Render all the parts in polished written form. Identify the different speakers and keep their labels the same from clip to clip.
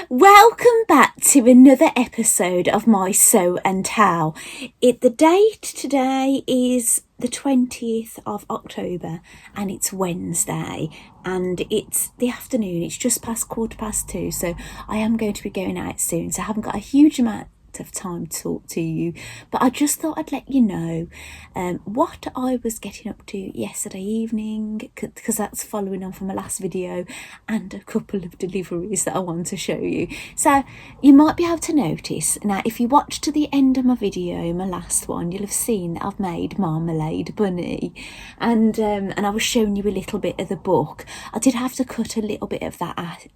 Speaker 1: Welcome back to another episode of my Sew and Tell. The date today is the 20th of October and it's Wednesday and it's the afternoon. It's just past 2:15, so I am going to be going out soon, so I haven't got a huge amount of time to talk to you, but I just thought I'd let you know what I was getting up to yesterday evening, because that's following on from my last video and a couple of deliveries that I want to show you. So you might be able to notice now, if you watched to the end of my video, my last one, you'll have seen that I've made Marmalade Bunny, and I was showing you a little bit of the book. I did have to cut a little bit of that out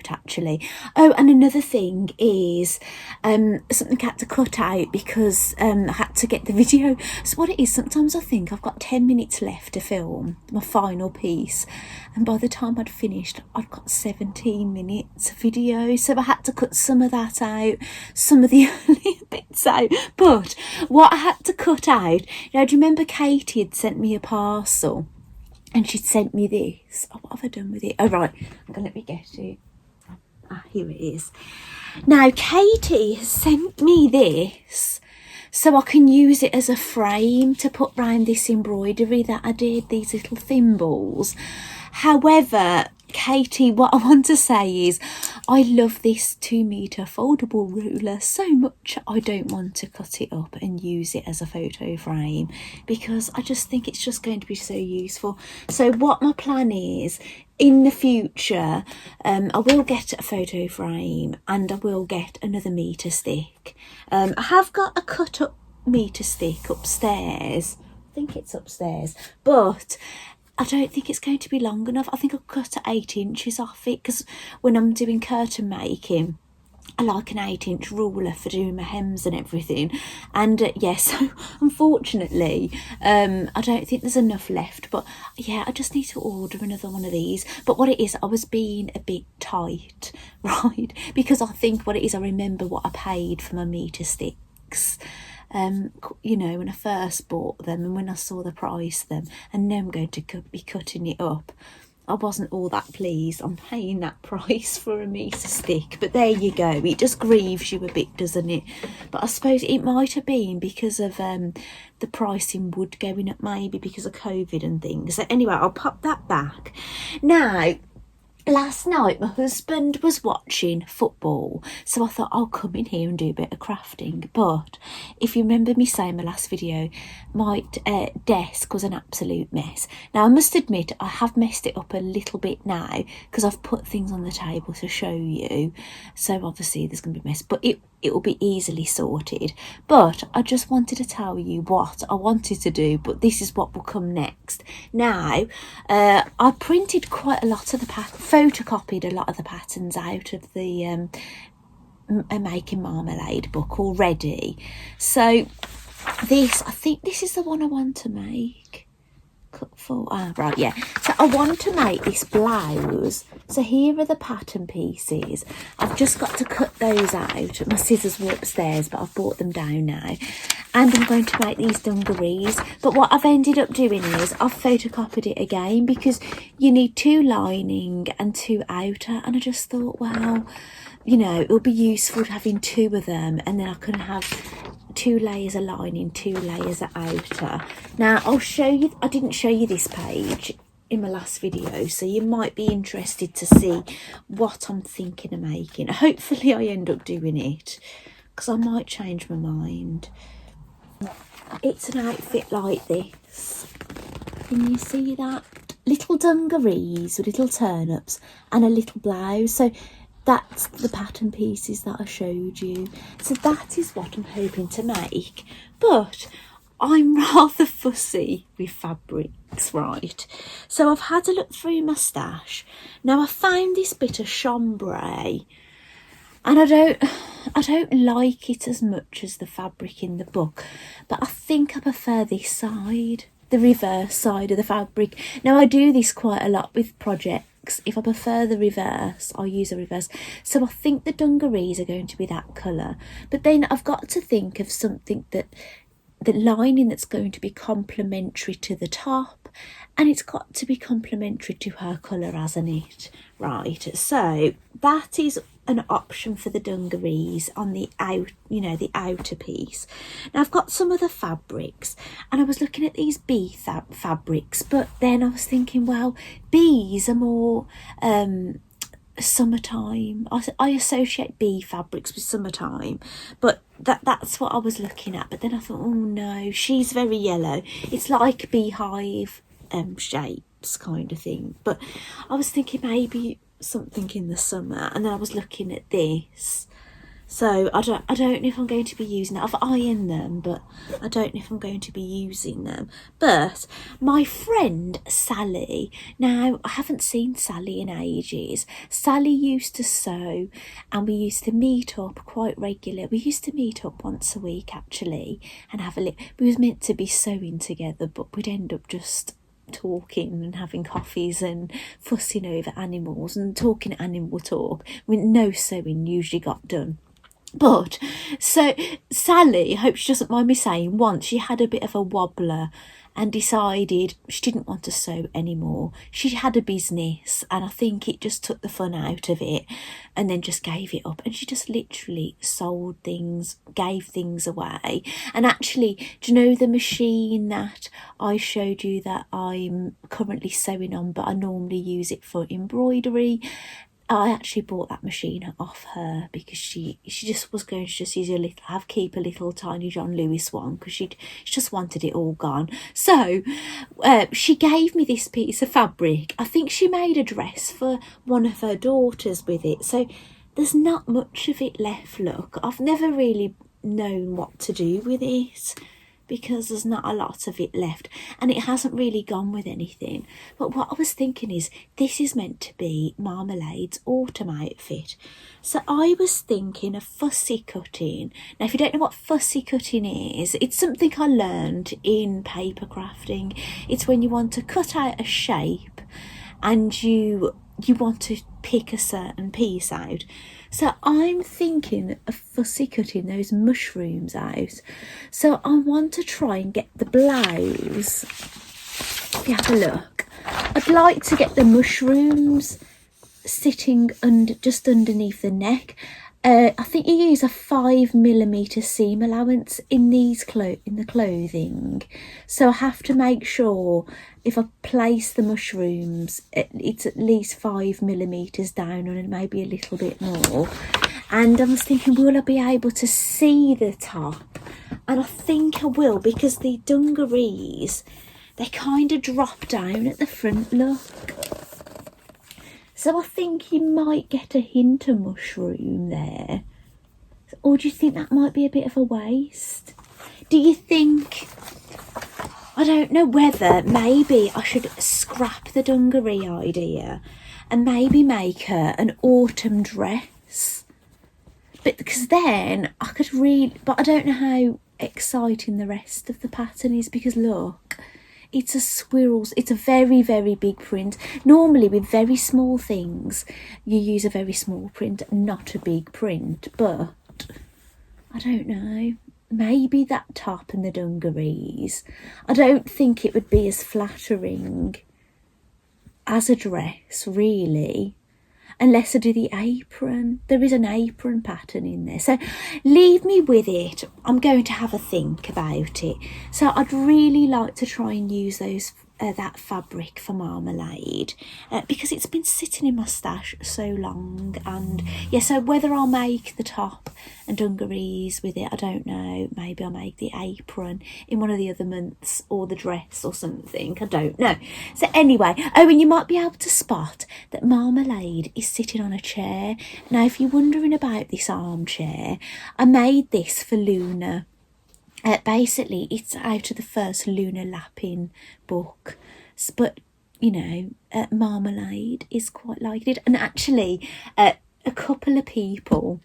Speaker 1: actually. Oh, and another thing is something I had to cut out because I had to get the video. So what it is, sometimes I think I've got 10 minutes left to film my final piece, and by the time I'd finished I'd got 17 minutes of video, so I had to cut some of that out, some of the earlier bits out. But what I had to cut out, now do you remember Katie had sent me a parcel and she'd sent me this? Oh, what have I done with it? Oh right, let me get it. Here it is. Now Katie has sent me this so I can use it as a frame to put round this embroidery that I did, these little thimbles. However, Katie, what I want to say is I love this 2-meter foldable ruler so much I don't want to cut it up and use it as a photo frame, because I just think it's just going to be so useful. So what my plan is, in the future, I will get a photo frame and I will get another meter stick. I have got a cut up meter stick upstairs. I think it's upstairs, but I don't think it's going to be long enough. I think I'll cut 8 inches off it, because when I'm doing curtain making, I like an 8-inch ruler for doing my hems and everything. And yes, unfortunately, I don't think there's enough left. But yeah, I just need to order another one of these. But what it is, I was being a bit tight, right? Because I think what it is, I remember what I paid for my meter sticks. You know, when I first bought them and when I saw the price of them, and now I'm going to be cutting it up, I wasn't all that pleased on paying that price for a meter stick. But there you go, it just grieves you a bit, doesn't it? But I suppose it might have been because of the price in wood going up, maybe because of COVID and things. So anyway, I'll pop that back. Now, last night my husband was watching football, so I thought I'll come in here and do a bit of crafting. But if you remember me saying in my last video, my desk was an absolute mess. Now I must admit I have messed it up a little bit now, because I've put things on the table to show you, so obviously there's going to be a mess, but it will be easily sorted. But I just wanted to tell you what I wanted to do, but this is what will come next. Now, I printed quite a lot of the photocopied a lot of the patterns out of the Making Marmalade book already. So this, I think this is the one I want to make. Cut for, right, yeah. So I want to make this blouse. So here are the pattern pieces. I've just got to cut those out. My scissors were upstairs, but I've brought them down now. And I'm going to make these dungarees. But what I've ended up doing is I've photocopied it again, because you need 2 lining and 2 outer. And I just thought, well, you know, it'll be useful having 2 of them, and then I can have 2 layers of lining, 2 layers of outer. Now I'll show you, I didn't show you this page in my last video, so you might be interested to see what I'm thinking of making. Hopefully I end up doing it, because I might change my mind. It's an outfit like this. Can you see that? Little dungarees with little turnips and a little blouse. So that's the pattern pieces that I showed you. So that is what I'm hoping to make. But I'm rather fussy with fabrics, right? So I've had a look through my stash. Now I found this bit of chambray, and I don't like it as much as the fabric in the book, but I think I prefer this side, the reverse side of the fabric. Now I do this quite a lot with projects. If I prefer the reverse, I'll use a reverse. So I think the dungarees are going to be that colour, but then I've got to think of something that the lining that's going to be complementary to the top, and it's got to be complementary to her colour, hasn't it? Right, so that is an option for the dungarees on the the outer piece. Now I've got some other fabrics, and I was looking at these bee fabrics, but then I was thinking, well, bees are more summertime. I associate bee fabrics with summertime, but that's what I was looking at. But then I thought, oh no, she's very yellow. It's like beehive shapes kind of thing. But I was thinking maybe something in the summer, and then I was looking at this. So I don't know if I'm going to be using it. I've ironed them, but I don't know if I'm going to be using them. But my friend Sally, now I haven't seen Sally in ages. Sally used to sew, and we used to meet up quite regularly. We used to meet up once a week actually, and have a look. We was meant to be sewing together, but we'd end up just talking and having coffees and fussing over animals and talking animal talk. No sewing usually got done. But so Sally, I hope she doesn't mind me saying, once she had a bit of a wobbler and decided she didn't want to sew anymore. She had a business, and I think it just took the fun out of it, and then just gave it up. And she just literally sold things, gave things away. And actually, do you know the machine that I showed you that I'm currently sewing on, but I normally use it for embroidery? I actually bought that machine off her because she just was going to just use keep a little tiny John Lewis one, because she just wanted it all gone. So she gave me this piece of fabric. I think she made a dress for one of her daughters with it. So there's not much of it left. Look, I've never really known what to do with it, because there's not a lot of it left, and it hasn't really gone with anything. But what I was thinking is, this is meant to be Marmalade's autumn outfit. So I was thinking of fussy cutting. Now, if you don't know what fussy cutting is, it's something I learned in paper crafting. It's when you want to cut out a shape and you want to pick a certain piece out. So I'm thinking of fussy cutting those mushrooms out. So I want to try and get the blouse. If you have a look, I'd like to get the mushrooms sitting just underneath the neck. I think you use a 5mm seam allowance in these in the clothing, so I have to make sure if I place the mushrooms it's at least 5mm down, and maybe a little bit more. And I was thinking, will I be able to see the top? And I think I will, because the dungarees, they kind of drop down at the front, look. So I think you might get a hint of mushroom there. Or do you think that might be a bit of a waste? Do you think, I don't know whether maybe I should scrap the dungaree idea and maybe make her an autumn dress? But because then I could but I don't know how exciting the rest of the pattern is, because look, it's a swirls. It's a very, very big print. Normally with very small things, you use a very small print, not a big print. But I don't know. Maybe that top and the dungarees, I don't think it would be as flattering as a dress, really. Unless I do the apron. There is an apron pattern in there. So leave me with it. I'm going to have a think about it. So I'd really like to try and use that fabric for Marmalade, because it's been sitting in my stash so long. And yeah, so whether I'll make the top and dungarees with it, I don't know. Maybe I'll make the apron in one of the other months, or the dress or something, I don't know. So anyway, and you might be able to spot that Marmalade is sitting on a chair. Now, if you're wondering about this armchair, I made this for Luna. Basically, it's out of the first Luna Lapping book, but Marmalade is quite like it. And actually, a couple of people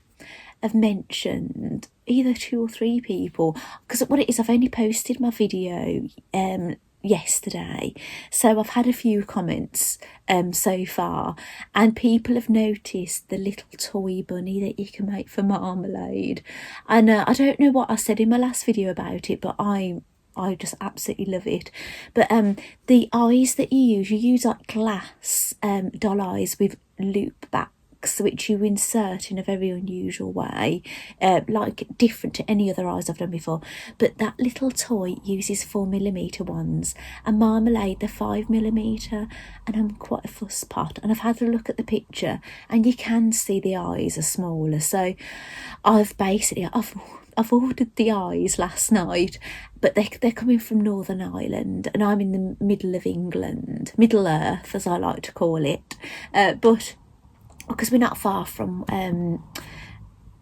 Speaker 1: have mentioned, either 2 or 3 people, because what it is, I've only posted my video yesterday, so I've had a few comments so far, and people have noticed the little toy bunny that you can make for Marmalade. And I don't know what I said in my last video about it, but I just absolutely love it. But the eyes that you use like glass doll eyes with loop back wax which you insert in a very unusual way, like different to any other eyes I've done before. But that little toy uses 4mm ones, and Marmalade the 5mm, and I'm quite a fuss pot, and I've had a look at the picture and you can see the eyes are smaller. So I've ordered the eyes last night, but they're coming from Northern Ireland, and I'm in the middle of England, Middle Earth as I like to call it, but because we're not far from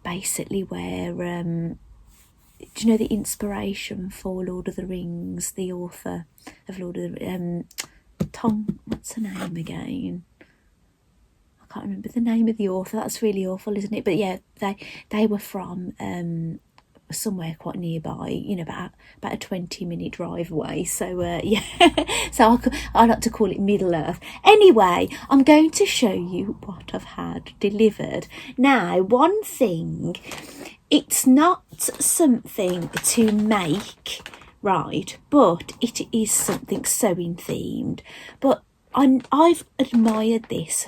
Speaker 1: basically where do you know the inspiration for Lord of the Rings, the author of Lord of the Tom, what's her name again? I can't remember the name of the author. That's really awful, isn't it? But yeah, they were from somewhere quite nearby, you know, about a 20-minute drive away. So yeah, so I like to call it Middle Earth. Anyway, I'm going to show you what I've had delivered. Now, one thing, it's not something to make, right, but it is something sewing themed. But I've admired this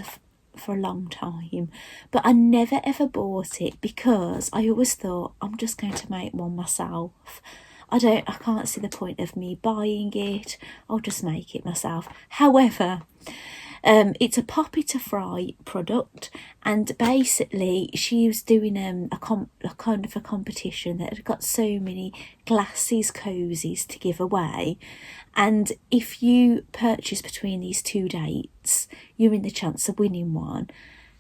Speaker 1: for a long time, but I never ever bought it because I always thought I'm just going to make one myself. I can't see the point of me buying it. I'll just make it myself. However, it's a Poppy to Fry product, and basically she was doing a kind of a competition that had got so many glasses cozies to give away, and if you purchase between these two dates, you're in the chance of winning one.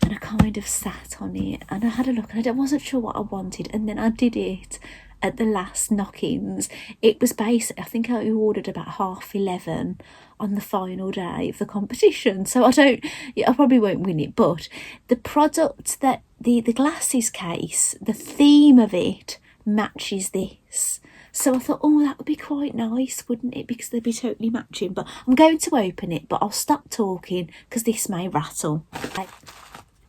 Speaker 1: And I kind of sat on it and I had a look, and I wasn't sure what I wanted, and then I did it at the last knock-ins. It was basic. I think I ordered about 11:30 on the final day of the competition, so I probably won't win it, but the product, that the glasses case, the theme of it matches this. So I thought, oh, that would be quite nice, wouldn't it? Because they'd be totally matching. But I'm going to open it, but I'll stop talking because this may rattle.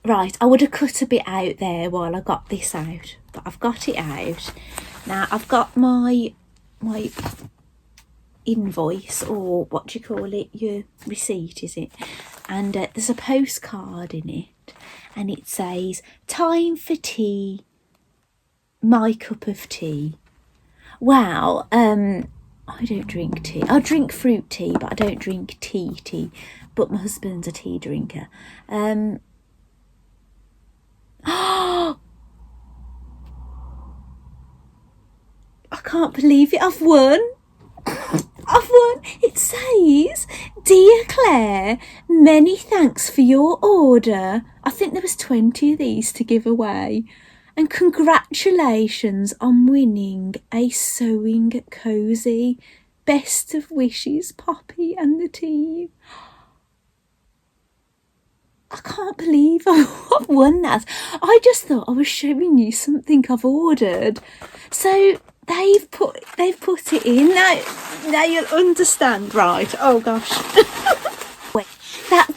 Speaker 1: Right, I would have cut a bit out there while I got this out, but I've got it out. Now, I've got my invoice, or what do you call it? Your receipt, is it? And there's a postcard in it, and it says, "Time for tea, my cup of tea." Wow, I don't drink tea. I drink fruit tea, but I don't drink tea. But my husband's a tea drinker. I can't believe it. I've won. It says, "Dear Claire, many thanks for your order." I think there was 20 of these to give away. "And congratulations on winning a sewing cozy. Best of wishes, Poppy and the team." I can't believe I've won that. I just thought I was showing you something I've ordered. So they've put it in. Now you'll understand, right? Oh gosh.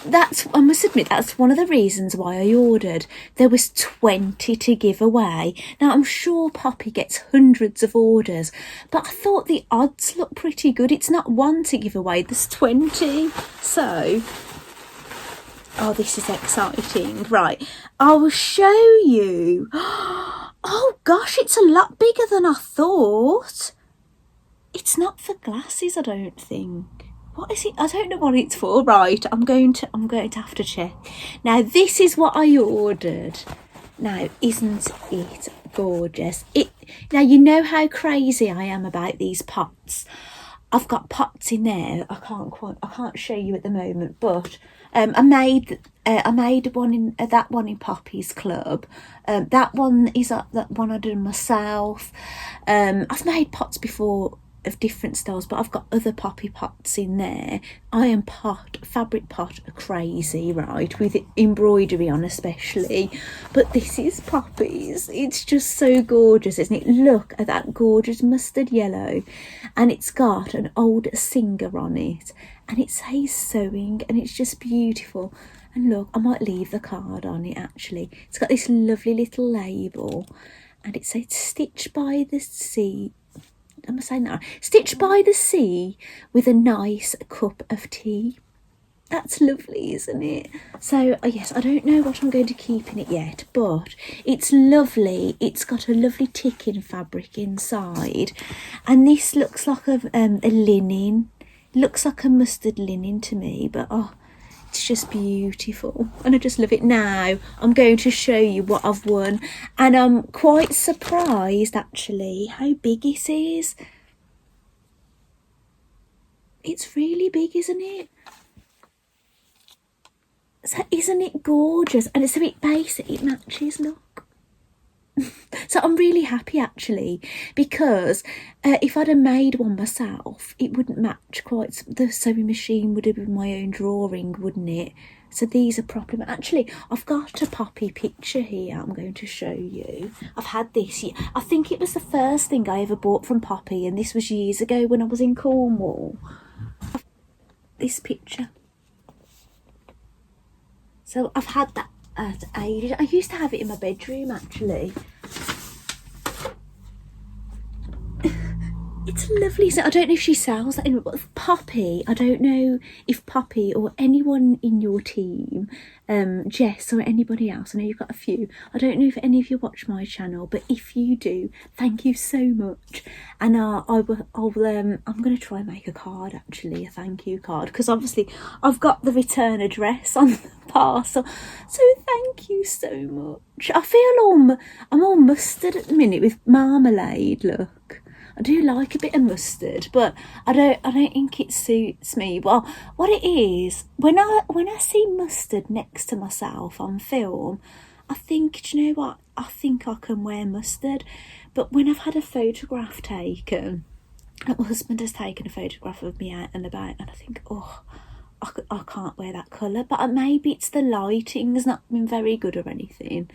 Speaker 1: That's I must admit, that's one of the reasons why I ordered. There was 20 to give away. Now I'm sure Poppy gets hundreds of orders, but I thought the odds look pretty good. It's not one to give away, there's 20. So, oh, this is exciting. Right, I will show you. Oh gosh, it's a lot bigger than I thought. It's not for glasses, I don't think. What is it? I don't know what it's for. Right, I'm going to have to check. Now, this is what I ordered. Now, isn't it gorgeous? Now, you know how crazy I am about these pots. I've got pots in there. I can't show you at the moment, but I made one in that one in Poppy's Club. That one is that one I did myself. I've made pots before of different styles, but I've got other Poppy pots in there. I am fabric pot crazy, right, with embroidery on especially, but this is Poppy's. It's just so gorgeous, isn't it? Look at that gorgeous mustard yellow, and it's got an old singer on it, and it says sewing, and it's just beautiful. And look, I might leave the card on it actually. It's got this lovely little label, and it says "Stitched by the Sea." Am I saying that? "Stitched by the sea with a nice cup of tea." That's lovely, isn't it? So, yes, I don't know what I'm going to keep in it yet, but it's lovely. It's got a lovely ticking fabric inside. And this looks like a linen. It looks like a mustard linen to me, but oh, it's just beautiful. And I just love it. Now, I'm going to show you what I've won. And I'm quite surprised, actually, how big it is. It's really big, isn't it? So isn't it gorgeous? And it's a bit basic, it matches, look. So I'm really happy actually, because if I'd have made one myself, it wouldn't match quite. The sewing machine would have been my own drawing, wouldn't it? So these are properly. Actually, I've got a poppy picture here I'm going to show you. I've had this. I think it was the first thing I ever bought from Poppy, and this was years ago when I was in Cornwall. This picture. So I've had that at ages. I used to have it in my bedroom actually. It's lovely. So I don't know if she sells that anymore, but Poppy, I don't know if Poppy or anyone in your team, Jess or anybody else, I know you've got a few, I don't know if any of you watch my channel, but if you do, thank you so much. And I'm going to try and make a card actually, a thank you card, because obviously I've got the return address on the parcel, so thank you so much. I feel I'm all mustard at the minute with Marmalade, look. I do like a bit of mustard, but I don't think it suits me. Well, what it is, when I see mustard next to myself on film, I think, do you know what? I think I can wear mustard. But when I've had a photograph taken, my husband has taken a photograph of me out and about, and I think, oh, I can't wear that colour. But maybe it's the lighting's not been very good or anything.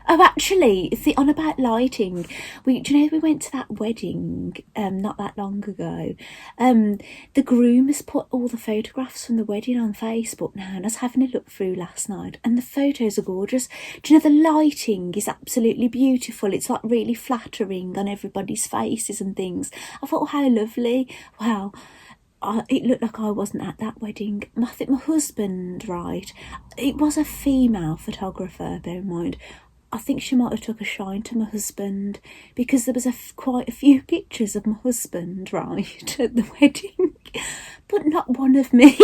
Speaker 1: Oh, actually, on about lighting, do you know we went to that wedding not that long ago? The groom has put all the photographs from the wedding on Facebook now, and I was having a look through last night, and the photos are gorgeous. Do you know the lighting is absolutely beautiful? It's like really flattering on everybody's faces and things. I thought, oh, how lovely. Wow. It looked like I wasn't at that wedding. I think my husband, right, it was a female photographer, bear in mind. I think she might have took a shine to my husband, because there was quite a few pictures of my husband, right, at the wedding, but not one of me.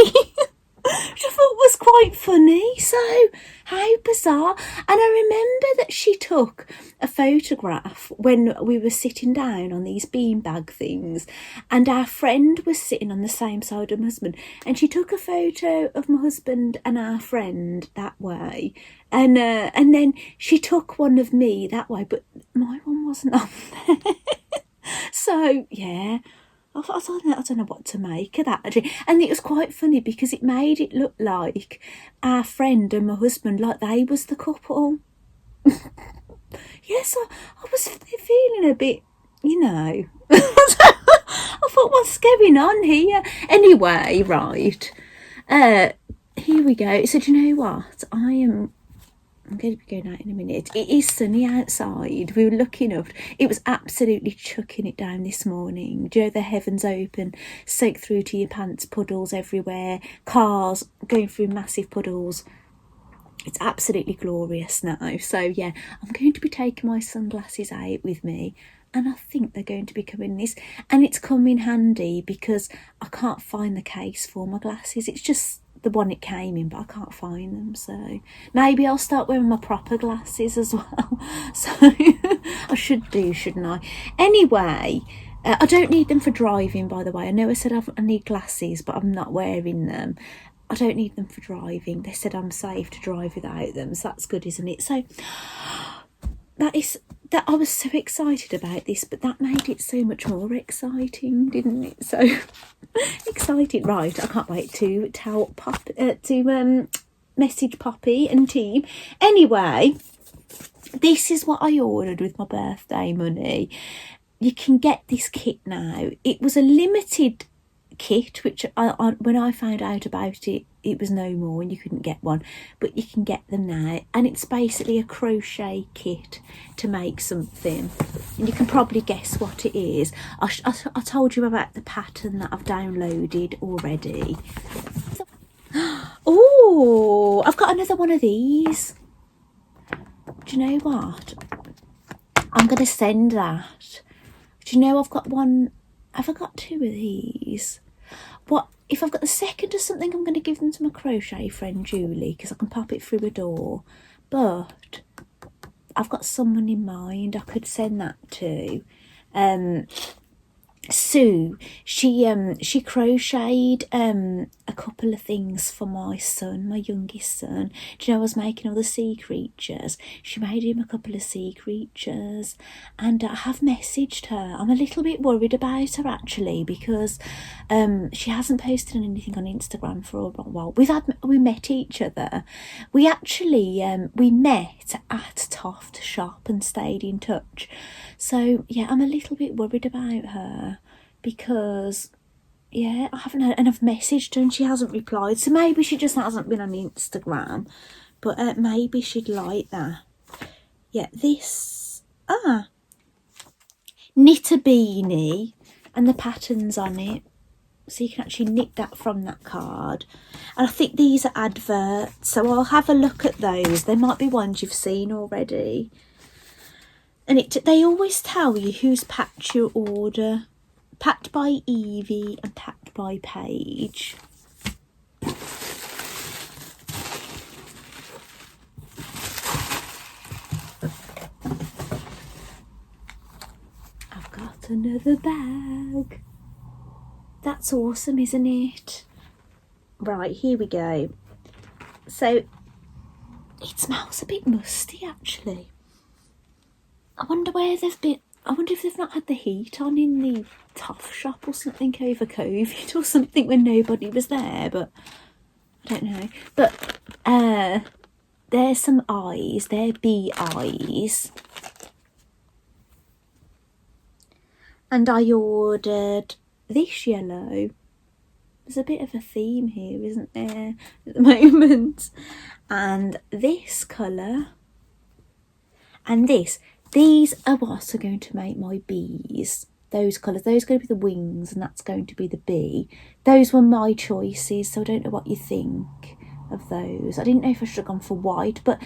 Speaker 1: Which I thought was quite funny. So, how bizarre. And I remember that she took a photograph when we were sitting down on these beanbag things, and our friend was sitting on the same side of my husband, and she took a photo of my husband and our friend that way, and then she took one of me that way, but my one wasn't on there. So, yeah. I don't know what to make of that actually. And it was quite funny because it made it look like our friend and my husband, like they was the couple. Yes, I was feeling a bit, you know. I thought, what's going on here? Anyway, right. Here we go. So do you know what? I'm going to be going out in a minute. It is sunny outside. We were looking up. It was absolutely chucking it down this morning. Do you know, the heavens open, soaked through to your pants, puddles everywhere, cars going through massive puddles. It's absolutely glorious now. So, yeah, I'm going to be taking my sunglasses out with me, and I think they're going to be coming this. And it's come in handy because I can't find the case for my glasses. It's just the one it came in, but I can't find them, so maybe I'll start wearing my proper glasses as well. So I should do, shouldn't I? Anyway, I don't need them for driving, by the way. I know I said I need glasses, but I'm not wearing them. I don't need them for driving. They said I'm safe to drive without them, so that's good, isn't it? So that I was so excited about this, but that made it so much more exciting, didn't it? So excited, right? I can't wait to message Poppy and team. Anyway, this is what I ordered with my birthday money. You can get this kit now. It was a limited kit, which when I found out about it, it was no more and you couldn't get one, but you can get them now, and it's basically a crochet kit to make something, and you can probably guess what it is. I told you about the pattern that I've downloaded already. Oh, I've got another one of these. Do you know what? I'm going to send that. Do you know I've got one? Have I got two of these? What if I've got the second or something? I'm going to give them to my crochet friend Julie, because I can pop it through a door. But I've got someone in mind I could send that to. Sue, she crocheted a couple of things for my son, my youngest son. Do you know I was making all the sea creatures? She made him a couple of sea creatures, and I have messaged her. I'm a little bit worried about her actually, because she hasn't posted anything on Instagram for a while. We met each other. We actually we met at Toft shop and stayed in touch. So yeah, I'm a little bit worried about her, because yeah, I haven't heard, and I've messaged her and she hasn't replied. So maybe she just hasn't been on Instagram, but maybe she'd like that. Yeah, this knit a beanie, and the pattern's on it, so you can actually knit that from that card. And I think these are adverts, so I'll have a look at those. They might be ones you've seen already. And they always tell you who's packed your order. Packed by Evie and packed by Paige. I've got another bag. That's awesome, isn't it? Right, here we go. So, it smells a bit musty actually. I wonder where they've been. I wonder if they've not had the heat on in the toft shop or something over COVID or something when nobody was there, but I don't know. But there's some eyes. They're bee eyes. And I ordered this yellow. There's a bit of a theme here, isn't there, at the moment? And this colour. And this. These are what are going to make my bees. Those colours. Those are going to be the wings, and that's going to be the bee. Those were my choices, so I don't know what you think of those. I didn't know if I should have gone for white, but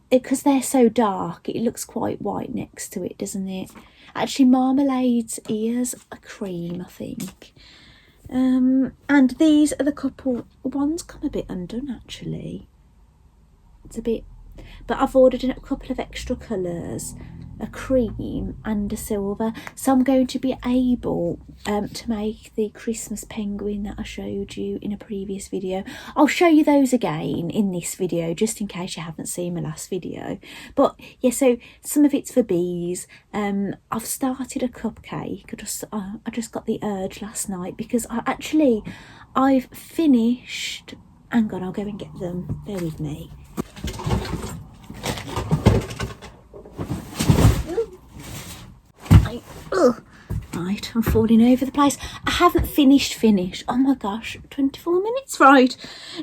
Speaker 1: because they're so dark, it looks quite white next to it, doesn't it? Actually, Marmalade's ears are cream, I think. And these are the couple. One's come a bit undone, actually. It's a bit... But I've ordered a couple of extra colours, a cream and a silver. So I'm going to be able to make the Christmas penguin that I showed you in a previous video. I'll show you those again in this video, just in case you haven't seen my last video. But yeah, so some of it's for bees. I've started a cupcake. I just got the urge last night, because I've finished... Hang on, I'll go and get them. Bear with me. Right, I'm falling over the place. I haven't finished. Oh my gosh, 24 minutes. Right,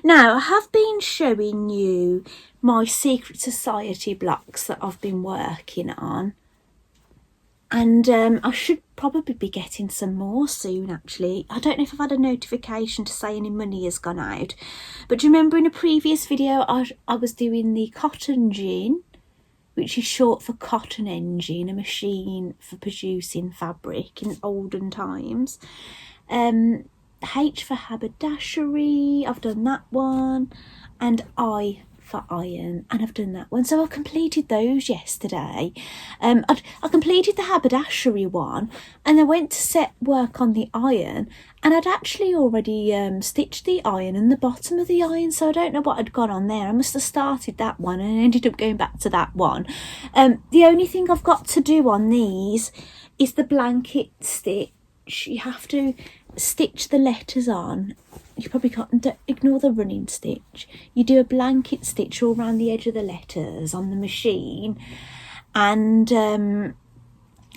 Speaker 1: now I have been showing you my Secret Society blocks that I've been working on, and I should probably be getting some more soon actually. I don't know if I've had a notification to say any money has gone out, but do you remember in a previous video I was doing the cotton gin, which is short for cotton engine, a machine for producing fabric in olden times. H for haberdashery, I've done that one, and I for iron, and I've done that one. So I completed those yesterday. I completed the haberdashery one, and I went to set work on the iron, and I'd actually already stitched the iron and the bottom of the iron, so I don't know what had gone on there. I must have started that one and ended up going back to that one. The only thing I've got to do on these is the blanket stitch. You have to stitch the letters on. You probably can't ignore the running stitch. You do a blanket stitch all around the edge of the letters on the machine, and then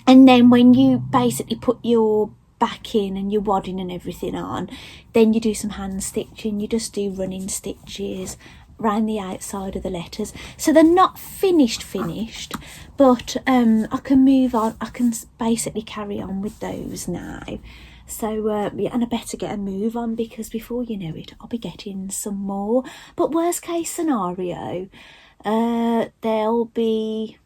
Speaker 1: when you basically put your backing and your wadding and everything on, then you do some hand stitching. You just do running stitches around the outside of the letters, so they're not finished, but I can move on. I can basically carry on with those now. So yeah, and I better get a move on, because before you know it, I'll be getting some more. But worst case scenario, there'll be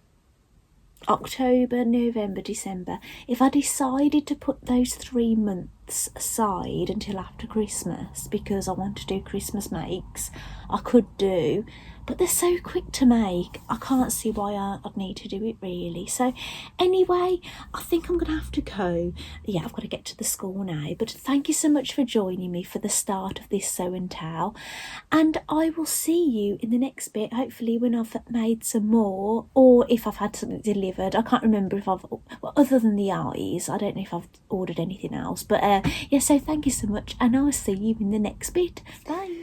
Speaker 1: October, November, December. If I decided to put those 3 months aside until after Christmas, because I want to do Christmas makes, I could do, but they're so quick to make, I can't see why I'd need to do it really. So anyway, I think I'm gonna have to go. Yeah, I've got to get to the school now, but thank you so much for joining me for the start of this sew and tell, and I will see you in the next bit, hopefully when I've made some more, or if I've had something delivered. I can't remember if I've, well, other than the eyes, I don't know if I've ordered anything else, but yeah, so thank you so much, and I'll see you in the next bit. Bye.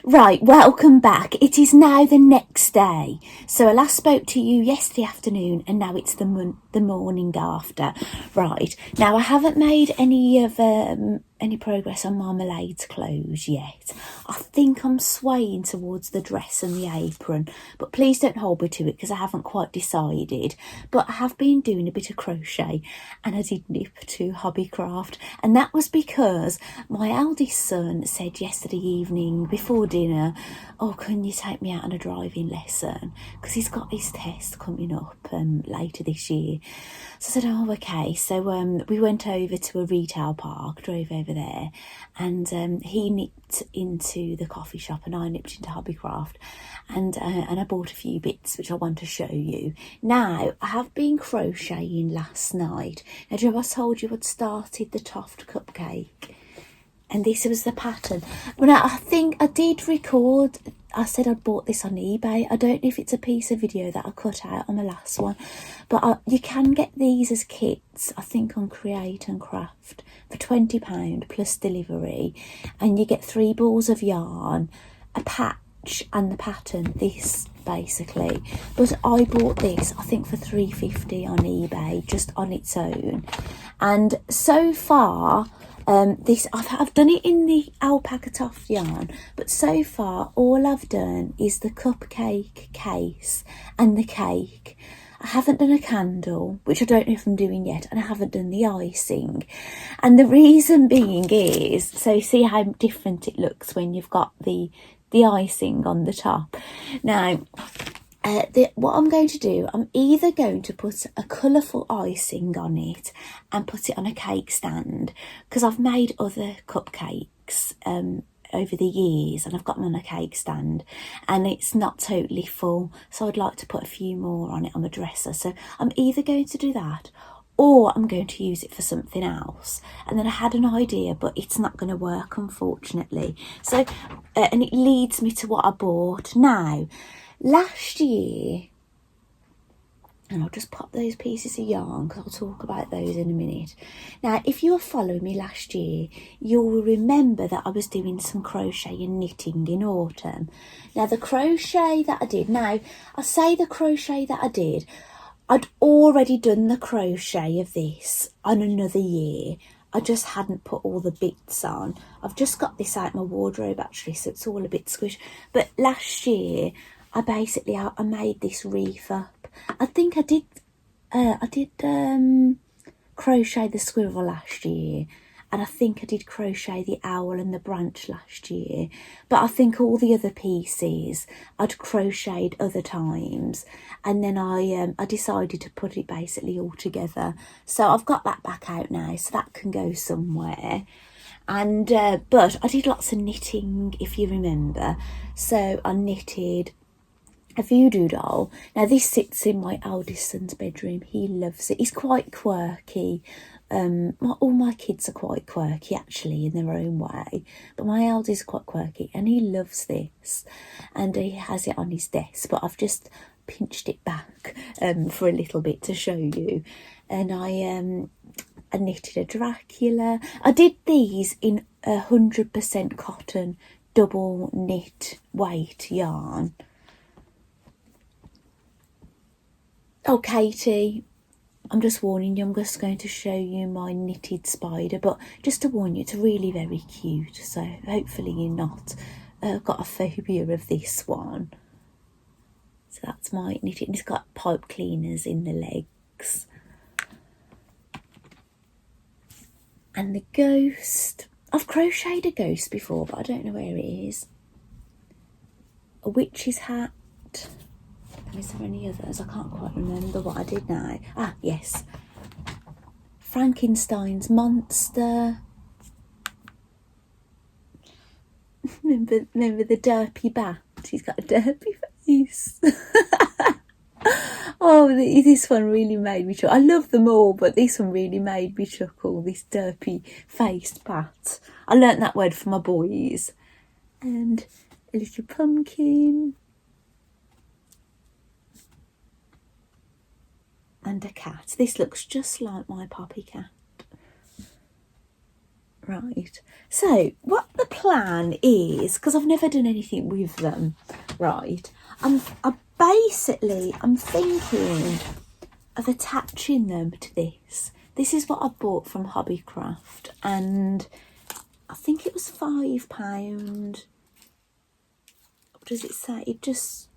Speaker 1: Right, welcome back. It is now the next day. So I last spoke to you yesterday afternoon, and now it's the morning after. Right, now I haven't made any progress on Marmalade's clothes yet. I think I'm swaying towards the dress and the apron, but please don't hold me to it because I haven't quite decided. But I have been doing a bit of crochet, and I did nip to Hobbycraft, and that was because my eldest son said yesterday evening before dinner, oh, can you take me out on a driving lesson, because he's got his test coming up later this year. So I said, oh, okay. So we went over to a retail park, drove over there, and he nipped into the coffee shop and I nipped into Hobbycraft, and I bought a few bits which I want to show you. Now, I have been crocheting last night. Now, do you know I told you I'd started the Toft cupcake? And this was the pattern. But I think I did record, I said I'd bought this on eBay. I don't know if it's a piece of video that I cut out on the last one, but you can get these as kits, I think, on Create and Craft for £20 plus delivery, and you get 3 balls of yarn, a patch and the pattern, this basically. But I bought this, I think, for £3.50 on eBay just on its own, and so far this I've done it in the alpaca toft yarn, but so far all I've done is the cupcake case and the cake. I haven't done a candle, which I don't know if I'm doing yet, and I haven't done the icing. And the reason being is, so see how different it looks when you've got the icing on the top. Now, what I'm going to do, I'm either going to put a colourful icing on it and put it on a cake stand, because I've made other cupcakes over the years and I've got them on a cake stand and it's not totally full, so I'd like to put a few more on it on my dresser. So I'm either going to do that, or I'm going to use it for something else. And then I had an idea, but it's not going to work, unfortunately. So and it leads me to what I bought. Now, last year, and I'll just pop those pieces of yarn because I'll talk about those in a minute. Now, if you were following me last year, you'll remember that I was doing some crochet and knitting in autumn. Now, the crochet that I did, now I say the crochet that I did, I'd already done the crochet of this on another year. I just hadn't put all the bits on. I've just got this out my wardrobe actually, so it's all a bit squished. But last year, I made this wreath up. I think I did crochet the squirrel last year, and I think I did crochet the owl and the branch last year, but I think all the other pieces I'd crocheted other times, and then I decided to put it basically all together. So I've got that back out now, so that can go somewhere. And but I did lots of knitting, if you remember. So I knitted a voodoo doll. Now this sits in my eldest son's bedroom. He loves it. He's quite quirky. All my kids are quite quirky actually in their own way, but my eldest is quite quirky and he loves this, and he has it on his desk, but I've just pinched it back for a little bit to show you. And I knitted a Dracula. I did these in 100% cotton double knit weight yarn. Oh, Katie, I'm just warning you, I'm just going to show you my knitted spider, but just to warn you, it's really very cute, so hopefully you're not got a phobia of this one. So that's my knitted, it's got pipe cleaners in the legs. And the ghost, I've crocheted a ghost before, but I don't know where it is. A witch's hat. Is there any others? I can't quite remember what I did now. Ah, yes. Frankenstein's monster. Remember the derpy bat? He's got a derpy face. Oh, this one really made me chuckle. I love them all, but this one really made me chuckle. This derpy faced bat. I learnt that word from my boys. And a little pumpkin. And a cat. This looks just like my poppy cat. Right. So what the plan is, because I've never done anything with them, right? I'm thinking of attaching them to this. This is what I bought from Hobbycraft, and I think it was £5. What does it say? It just,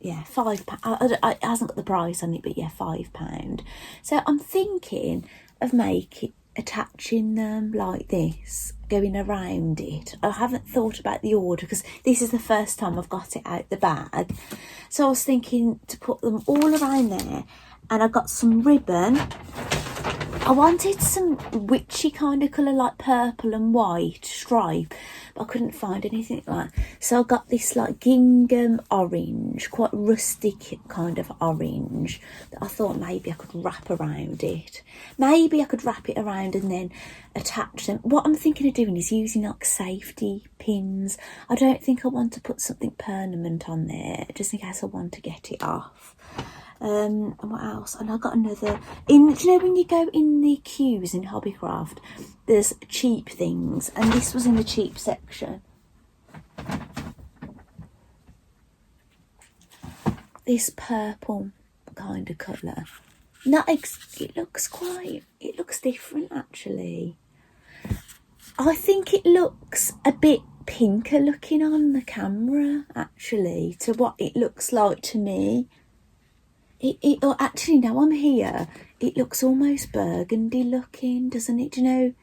Speaker 1: yeah, £5. It hasn't got the price on it, but yeah, £5. So I'm thinking of attaching them like this, going around it. I haven't thought about the order because this is the first time I've got it out the bag. So I was thinking to put them all around there, and I got some ribbon. I wanted some witchy kind of colour, like purple and white stripe, but I couldn't find anything like that. So I got this like gingham orange, quite rustic kind of orange, that I thought maybe I could wrap around it. Maybe I could wrap it around and then attach them. What I'm thinking of doing is using like safety pins. I don't think I want to put something permanent on there, just in case I want to get it off. And what else? And I got another do you know when you go in the queues in Hobbycraft, there's cheap things, and this was in the cheap section. This purple kind of colour. It looks different actually. I think it looks a bit pinker looking on the camera actually to what it looks like to me. Actually, now I'm here, it looks almost burgundy looking, doesn't it? Do you know,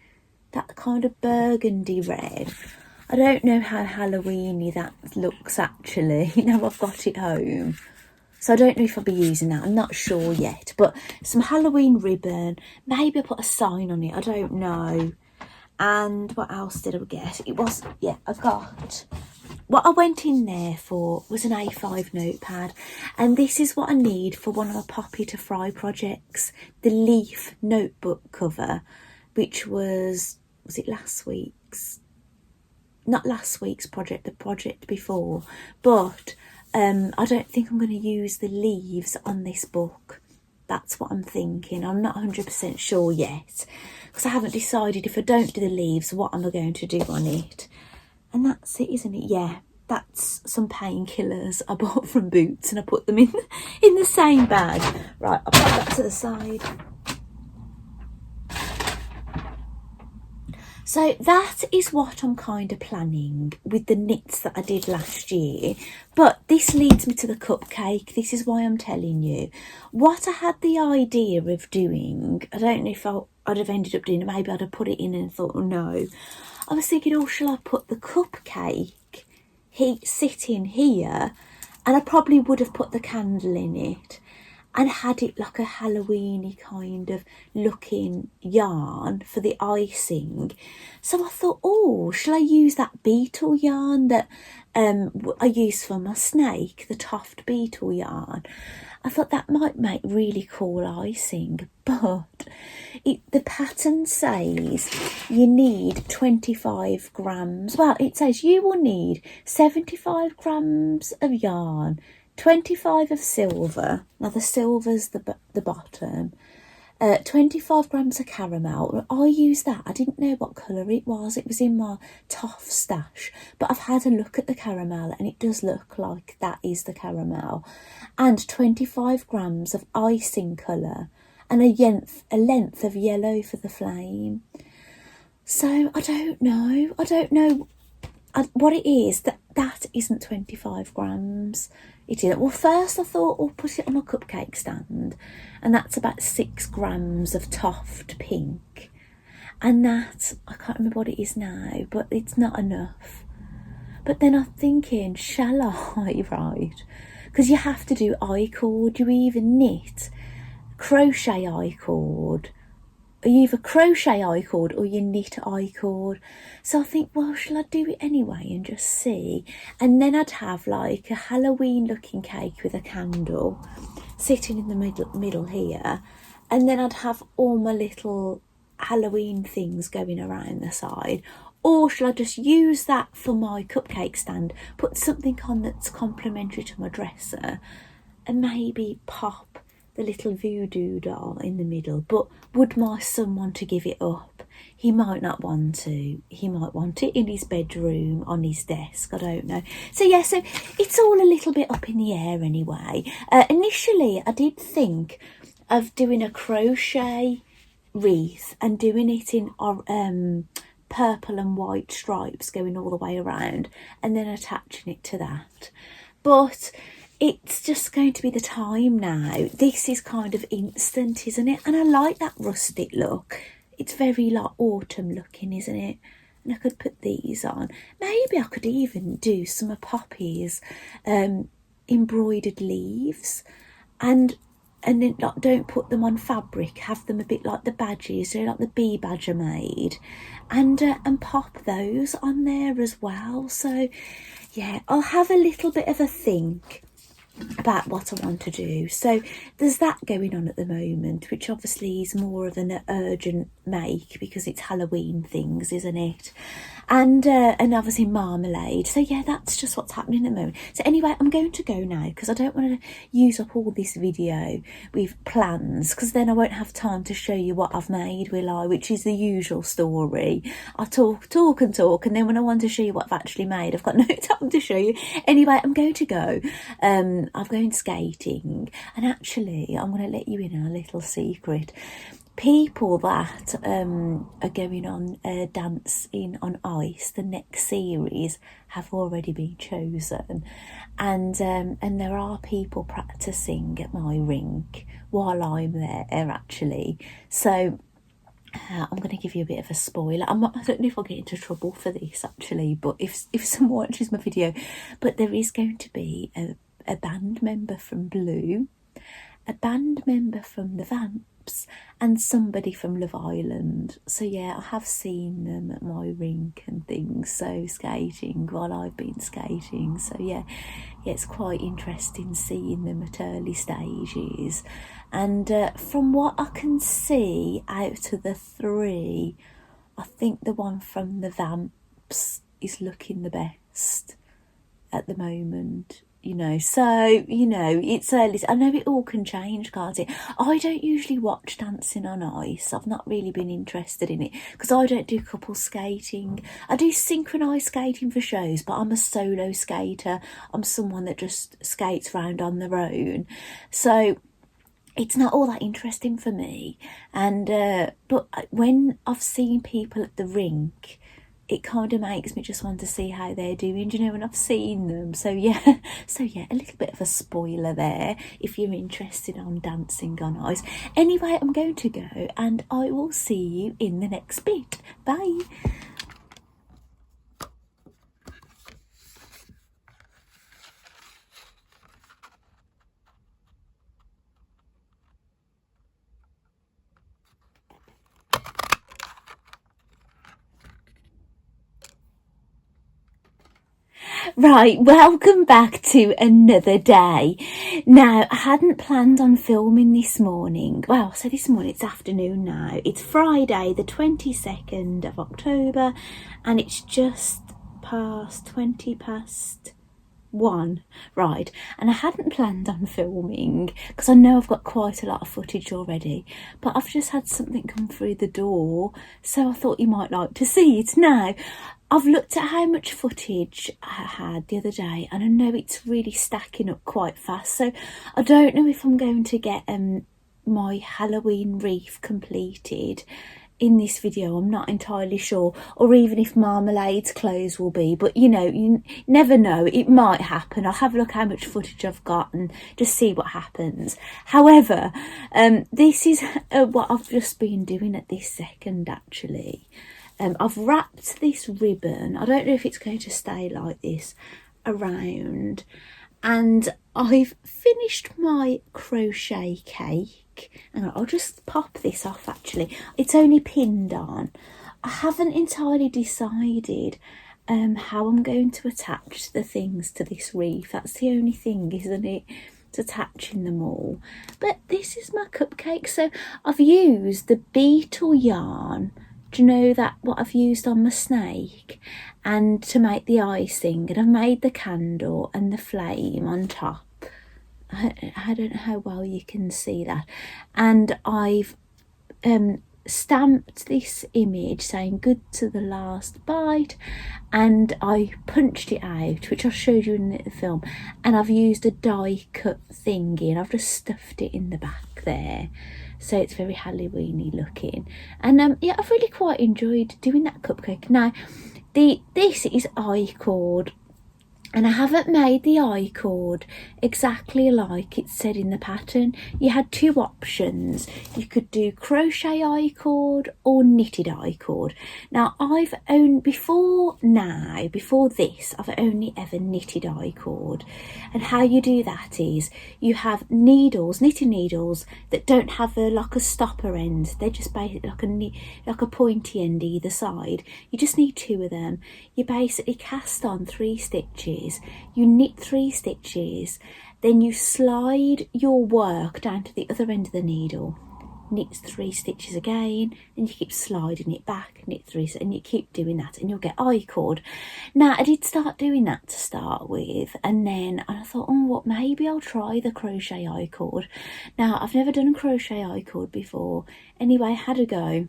Speaker 1: that kind of burgundy red? I don't know how Halloweeny that looks actually. Now I've got it home. So I don't know if I'll be using that. I'm not sure yet. But some Halloween ribbon. Maybe I put a sign on it. I don't know. And what else did I get? I got... What I went in there for was an A5 notepad, and this is what I need for one of my Poppy to Fry projects, the leaf notebook cover, which was it last week's? Not last week's project, the project before, but I don't think I'm going to use the leaves on this book. That's what I'm thinking. I'm not 100% sure yet, because I haven't decided if I don't do the leaves, what am I going to do on it. And that's it, isn't it? Yeah, that's some painkillers I bought from Boots, and I put them in the same bag. Right, I'll put that to the side. So that is what I'm kind of planning with the knits that I did last year. But this leads me to the cupcake. This is why I'm telling you. What I had the idea of doing, I don't know if I'd have ended up doing it. Maybe I'd have put it in and thought, oh no. I was thinking, oh, shall I put the cupcake sitting here? And I probably would have put the candle in it and had it like a Halloweeny kind of looking yarn for the icing. So I thought, oh, shall I use that beetle yarn that I use for my snake, the toft beetle yarn? I thought that might make really cool icing, but the pattern says you need 25 grams. Well, it says you will need 75 grams of yarn, 25 of silver. Now the silver's the bottom. 25 grams of caramel. I used that. I didn't know what colour it was. It was in my toft stash. But I've had a look at the caramel and it does look like that is the caramel. And 25 grams of icing colour. and a length of yellow for the flame. So I don't know what it is. That isn't 25 grams. It isn't. Well, first I thought I'll put it on a cupcake stand, and that's about 6 grams of toft pink. And that, I can't remember what it is now, but it's not enough. But then I'm thinking, shall I, right? Because you have to do I-cord. You either knit, crochet I-cord, or you either crochet I-cord or you knit I-cord. So I think, well, shall I do it anyway and just see? And then I'd have like a Halloween looking cake with a candle sitting in the middle here, and then I'd have all my little Halloween things going around the side. Or shall I just use that for my cupcake stand, put something on that's complementary to my dresser, and maybe pop the little voodoo doll in the middle? But would my son want to give it up? He might not want to. He might want it in his bedroom, on his desk, I don't know. So yeah, so it's all a little bit up in the air anyway. Initially, I did think of doing a crochet wreath and doing it in purple and white stripes going all the way around, and then attaching it to that. But it's just going to be the time now. This is kind of instant, isn't it? And I like that rustic look. It's very like autumn looking, isn't it? And I could put these on. Maybe I could even do some of Poppy's embroidered leaves, and then like, don't put them on fabric, have them a bit like the badges, so like the bee badger made, and pop those on there as well. So yeah, I'll have a little bit of a think about what I want to do. So there's that going on at the moment, which obviously is more of an urgent make because it's Halloween things, isn't it? And obviously Marmalade. So yeah, that's just what's happening at the moment. So anyway, I'm going to go now because I don't want to use up all this video with plans, because then I won't have time to show you what I've made, will I? Which is the usual story. I talk and talk, and then when I want to show you what I've actually made, I've got no time to show you. Anyway, I'm going to go. I'm going skating, and actually I'm going to let you in on a little secret. People that are going on Dancing on Ice, the next series, have already been chosen, and there are people practicing at my rink while I'm there actually. So I'm going to give you a bit of a spoiler. I don't know if I'll get into trouble for this actually, but if someone watches my video, but there is going to be a band member from Blue, a band member from the Vamps, and somebody from Love Island. So yeah, I have seen them at my rink and things, so skating while I've been skating. So yeah, it's quite interesting seeing them at early stages. And from what I can see out of the 3, I think the one from the Vamps is looking the best at the moment. So, it's early. I know it all can change, can't it? I don't usually watch Dancing on Ice. I've not really been interested in it because I don't do couple skating. I do synchronised skating for shows, but I'm a solo skater. I'm someone that just skates around on their own. So it's not all that interesting for me. And but when I've seen people at the rink, it kind of makes me just want to see how they're doing, when I've seen them. So yeah, a little bit of a spoiler there if you're interested on Dancing on Ice. Anyway, I'm going to go, and I will see you in the next bit. Bye. Right, welcome back to another day. Now, I hadn't planned on filming this morning. Well, so this morning, it's afternoon now. It's Friday, the 22nd of October, and it's just past 20 past 1. Right, and I hadn't planned on filming because I know I've got quite a lot of footage already, but I've just had something come through the door, so I thought you might like to see it. Now, I've looked at how much footage I had the other day, and I know it's really stacking up quite fast, so I don't know if I'm going to get my Halloween wreath completed in this video. I'm not entirely sure, or even if Marmalade's clothes will be, but you know, you never know, it might happen. I'll have a look how much footage I've got and just see what happens. However, this is what I've just been doing at this second actually. I've wrapped this ribbon, I don't know if it's going to stay like this, around, and I've finished my crochet cake. And I'll just pop this off actually, it's only pinned on. I haven't entirely decided how I'm going to attach the things to this wreath. That's the only thing, isn't it? It's attaching them all. But this is my cupcake. So I've used the beetle yarn. Do you know that what I've used on my snake? And to make the icing, and I've made the candle and the flame on top. I don't know how well you can see that. And I've stamped this image saying good to the last bite, and I punched it out, which I showed you in the film, and I've used a die cut thingy and I've just stuffed it in the back there, so it's very Halloweeny looking. And yeah, I've really quite enjoyed doing that cupcake. Now this is I-Cord, and I haven't made the I-Cord exactly like it said in the pattern. You had two options. You could do crochet I-Cord or knitted I-Cord. Now I've owned before this, I've only ever knitted I-Cord. And how you do that is you have needles, knitting needles that don't have like a stopper end. They're just basically like a pointy end either side. You just need two of them. You basically cast on 3 stitches. You knit 3 stitches, then you slide your work down to the other end of the needle, knit 3 stitches again, and you keep sliding it back, knit 3, and you keep doing that, and you'll get I-Cord. Now I did start doing that to start with, and then I thought, oh, what, maybe I'll try the crochet I-Cord. Now I've never done a crochet I-Cord before. Anyway, I had a go,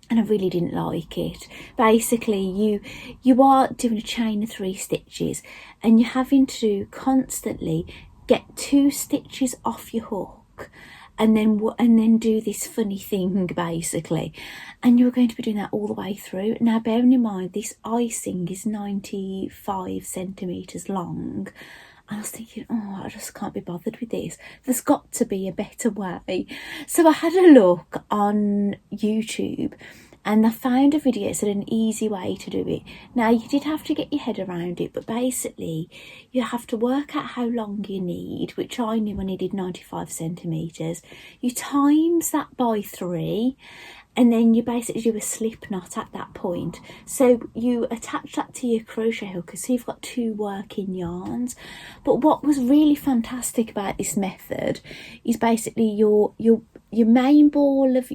Speaker 1: and I really didn't like it. Basically, you are doing a chain of 3 stitches, and you're having to constantly get 2 stitches off your hook, and then do this funny thing basically, and you're going to be doing that all the way through. Now bearing in mind this icing is 95 centimeters long, I was thinking, oh, I just can't be bothered with this. There's got to be a better way. So I had a look on YouTube, and I found a video that said an easy way to do it. Now you did have to get your head around it, but basically you have to work out how long you need, which I knew I needed 95 centimeters. You times that by 3, and then you basically do a slip knot at that point. So you attach that to your crochet hook, so you've got 2 working yarns. But what was really fantastic about this method is basically your main ball of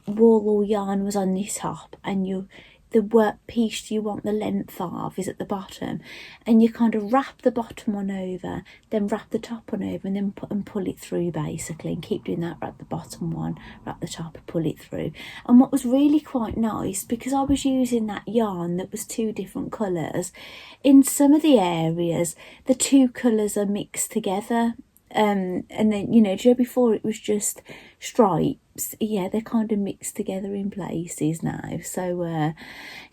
Speaker 1: wool or yarn was on this top, and the work piece you want the length of is at the bottom, and you kind of wrap the bottom one over, then wrap the top one over, and then pull it through basically, and keep doing that. Wrap the bottom one, wrap the top, pull it through. And what was really quite nice, because I was using that yarn that was 2 different colours, in some of the areas the 2 colours are mixed together. And then, you know, before it was just stripes, yeah, they're kind of mixed together in places now. So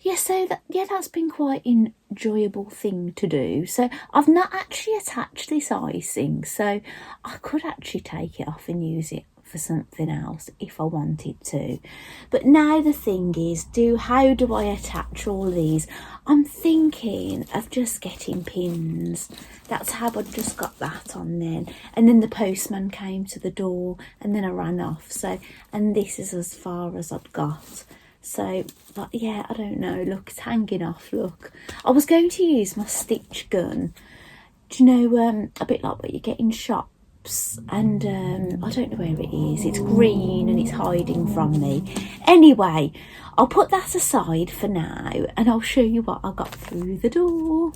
Speaker 1: that's been quite an enjoyable thing to do. So I've not actually attached this icing, so I could actually take it off and use it for something else if I wanted to. But now the thing is, how do I attach all these? I'm thinking of just getting pins. That's how I just got that on then. And then the postman came to the door, and then I ran off. So, and this is as far as I've got. So, but yeah, I don't know. Look, it's hanging off, look. I was going to use my stitch gun. Do you know, a bit like what you get in shops? And I don't know where it is. It's green and it's hiding from me. Anyway, I'll put that aside for now, and I'll show you what I got through the door.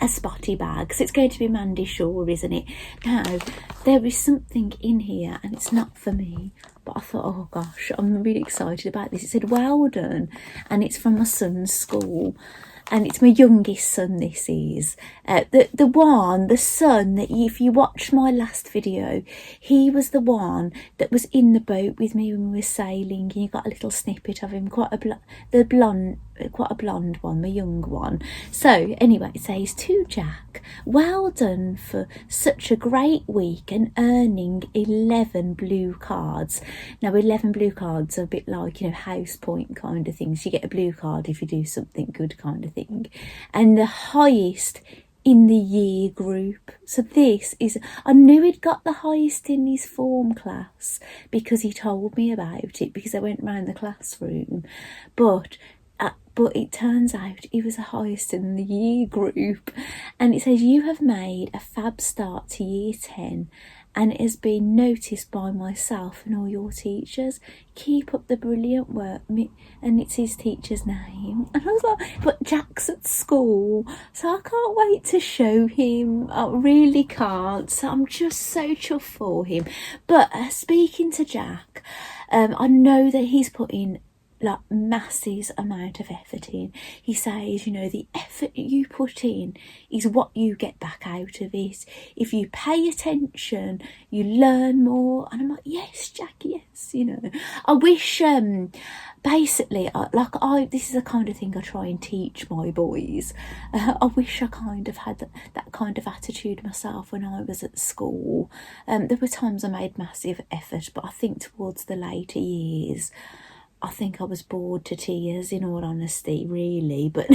Speaker 1: A spotty bag. So it's going to be Mandy Shaw, isn't it? Now, there is something in here, and it's not for me, but I thought, oh gosh, I'm really excited about this. It said well done, and it's from my son's school. and it's my youngest son. This is the son that if you watch my last video, he was the one that was in the boat with me when we were sailing, and you got a little snippet of him, quite a blonde one, my young one. So anyway, it says to Jack, well done for such a great week and earning 11 blue cards. Now 11 blue cards are a bit like, you know, house point kind of things. You get a blue card if you do something good kind of thing. And the highest in the year group. So this is, I knew he'd got the highest in his form class because he told me about it, because I went round the classroom, but it turns out he was the highest in the year group. And it says, you have made a fab start to year 10 and it has been noticed by myself and all your teachers. Keep up the brilliant work. And it's his teacher's name. And I was like, but Jack's at school, so I can't wait to show him. I really can't. So I'm just so chuffed for him. But speaking to Jack, I know that he's put in like massive amount of effort in. He says, you know, the effort you put in is what you get back out of it. If you pay attention, you learn more. And I'm like, yes, Jack, yes, you know. I wish, basically, this is the kind of thing I try and teach my boys. I wish I kind of had that kind of attitude myself when I was at school. There were times I made massive effort, but I think towards the later years, I think I was bored to tears, in all honesty, really, but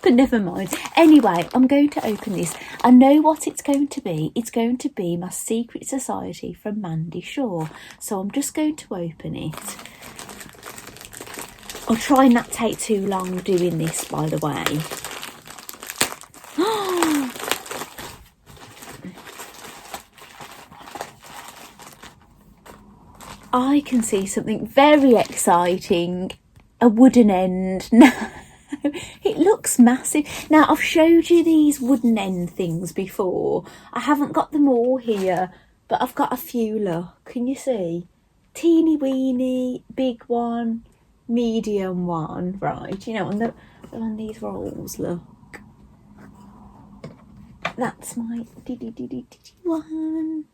Speaker 1: but never mind. Anyway, I'm going to open this. I know what it's going to be. It's going to be my Secret Society from Mandy Shaw. So I'm just going to open it. I'll try and not take too long doing this, by the way. I can see something very exciting. A wooden end. No, it looks massive. Now, I've showed you these wooden end things before. I haven't got them all here, but I've got a few. Look, can you see? Teeny weeny, big one, medium one, right? You know, on these rolls, look. That's my diddy one.